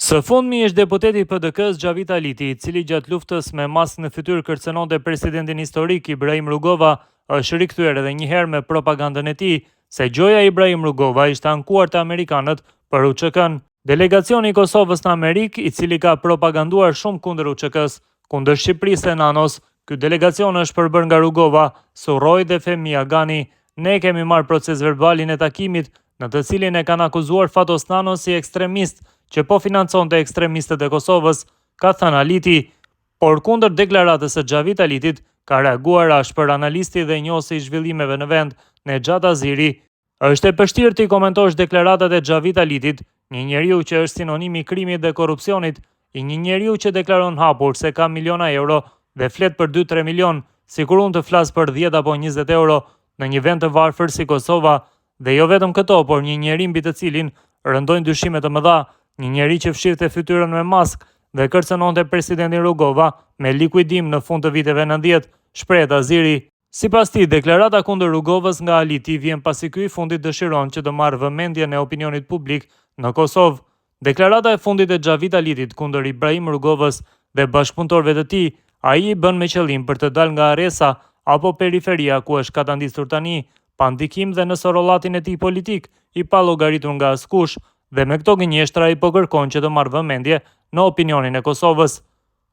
Së fundmi është deputeti i PDK-s Xhavit Aliti, i cili gjatë luftës me maskë në fytyrë kërcënonte presidentin historik Ibrahim Rugova, është rikthyer edhe një herë me propagandën e tij se gjoja e Ibrahim Rugova ishte ankuar te amerikanët për UÇK-n. Delegacioni i Kosovës në Amerikë, i cili ka propaganduar shumë kundër UÇK-s, kundër Shqipërisë e NATO-s, ky delegacion është përbërë nga Rugova, Surroj dhe Femi Agani. Ne kemi marrë proces verbalin e takimit, në të cilin e kanë akuzuar Fatos Nano si ekstremist që po financonte ekstremistët e Kosovës, ka thënë Aliti, por kundër deklaratës së Xhavit Alitit ka reaguar ashpër analisti dhe njohësi i zhvillimeve në vend, Nexhat Aziri. Është e vështirë të komentosh deklaratat e Xhavit Alitit, një njeriu që është sinonim i krimit dhe korrupsionit, i një njeriu që deklaron hapur se ka miliona euro dhe flet për 2-3 milion, sikur unë të flas për 10 apo 20 euro në një vend të varfër si Kosova, dhe jo vetëm këto, por një njeri mbi të cilin rëndojnë dyshime të mëdha, një njeri që fshirte fytyrën me maskë dhe kërcënonte presidentin Rugova me likuidim në fund të viteve 90, shpreh Aziri. Sipas tij, deklarata kundër Rugovës nga Aliti vjen pasi ky i fundit dëshiron që të marrë vëmendjen e opinionit publik në Kosovë. Deklarata e fundit e Xhavit Alitit kundër Ibrahim Rugovës dhe bashkëpunëtorëve të tij, ai i bën me qëllim për të dalë nga Aresa apo periferia ku është katandisur tani, pa ndikim dhe në sorollatin e tij politik, i pa llogaritur nga askush, dhe me këto gënjeshtra i po kërkon që të marrë vëmendje në opinionin e Kosovës.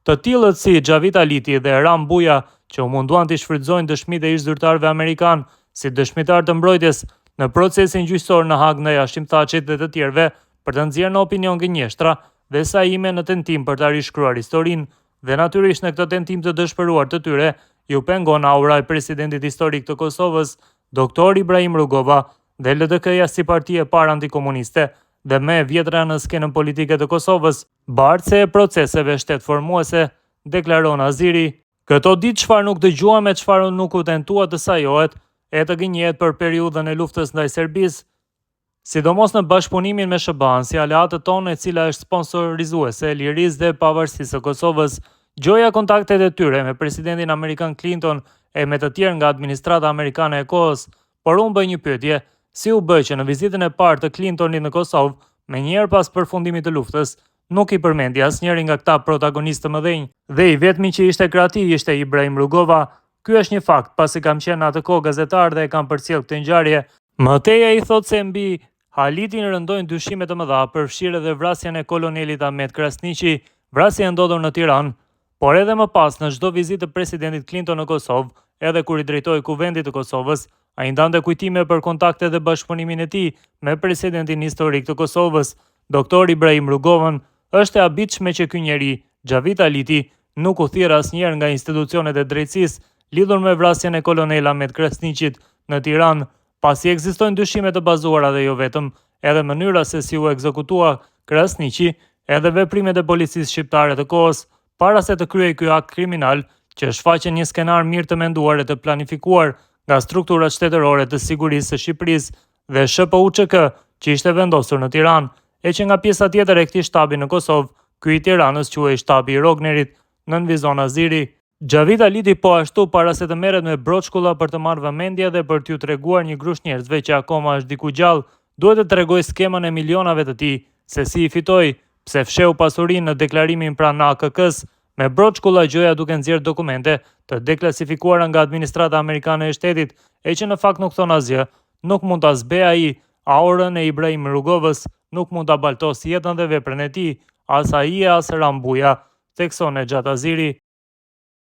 Të tillët si Xhavit Aliti dhe Ram Buja, që u munduan të shfrytëzojnë dëshmitë e ish zyrtarëve amerikan si dëshmitar të mbrojtjes në procesin gjyqësor në Hag ndaj Hashim Thaçit dhe të tjerëve, për të nxjerrë në opinion gënjeshtra dhe saime në tentim për ta rishkruar historinë, dhe natyrisht në këtë tentim të dëshpëruar të tyre, ju pengon aura e presidentit historik të Kosovës, doktor Ibrahim Rugova, dhe LDK-ja si parti e parë antikomuniste dhe më e vjetra në skenën politike të Kosovës, bartëse e proceseve shtetformuese, deklaron Aziri. Këto ditë çfarë nuk dëgjuam e çfarë nuk u tentua të sajohet e të gënjehet për periudhën e luftës ndaj Serbisë, sidomos në bashkëpunimin me SBA-n si aleatë tonë, e cila është sponsorizuese e lirisë dhe pavarësisë së Kosovës. Gjoja kontaktet e tyre me presidentin amerikan Clinton e me të tjerë nga administrata amerikane e kohës, por unë bëj një pyetje, si u bë që në vizitën e parë të Clintonit në Kosovë, menjëherë pas përfundimit të luftës, nuk i përmendi asnjëri nga këta protagonistë të mëdhenj, dhe i vetmi që ishte krahati ishte Ibrahim Rugova. Ky është një fakt, pasi kam qenë atë kohë gazetar dhe e kam përcjell këtë ngjarje. Më teja i thotë se mbi Halitin rëndojnë dyshime të mëdha, përfshirë edhe vrasjen e kolonelit Ahmet Krasniqi, vrasja e ndodhur në Tiranë, por edhe më pas në çdo vizitë të presidentit Clinton në Kosovë, edhe kur i drejtoi Kuvendit të Kosovës, ai ndante kujtime për kontakte dhe bashkëpunimin e tij me presidentin historik të Kosovës, doktor Ibrahim Rugovën. Është e habitshme që ky njeri, Xhavit Aliti, nuk u thirr asnjëherë nga institucionet e drejtësisë lidhur me vrasjen e kolonel Ahmet Krasniqit në Tiranë, pasi ekzistojnë dyshime të bazuara dhe jo vetëm, edhe mënyra se si u ekzekutua Krasniqi, edhe veprimet e policisë shqiptare të kohës, para se të kryej ky akt kriminal, që shfaqen një skenar mirë të menduar e të planifikuar nga strukturat shtetërore të sigurisë së Shqipërisë dhe SHPUÇK, që ishte vendosur në Tiranë, e që nga pjesa tjetër e këtij shtabi në Kosovë, ky i Tiranës quhej shtabi i Rognerit, nënvizon Aziri. Xhavit Aliti po ashtu, para se të merret me broçkulla për të marrë vëmendje dhe për t'ju treguar një grush njerëzve që akoma është diku gjallë, duhet të tregoj skemën e milionave të tij, se si i fitoi, pse fsheu pasurinë në deklarimin pranë AKK-s, me broçkulla gjoja duke nxjerrë dokumente të deklasifikuara nga administrata amerikane e shtetit, e që në fakt nuk thon asgjë, nuk mund ta zbej ai aurën e Ibrahim Rugovës, nuk mund ta baltos jetën dhe veprën e tij, as ai as Ram Buja, thekson Nexhat Aziri.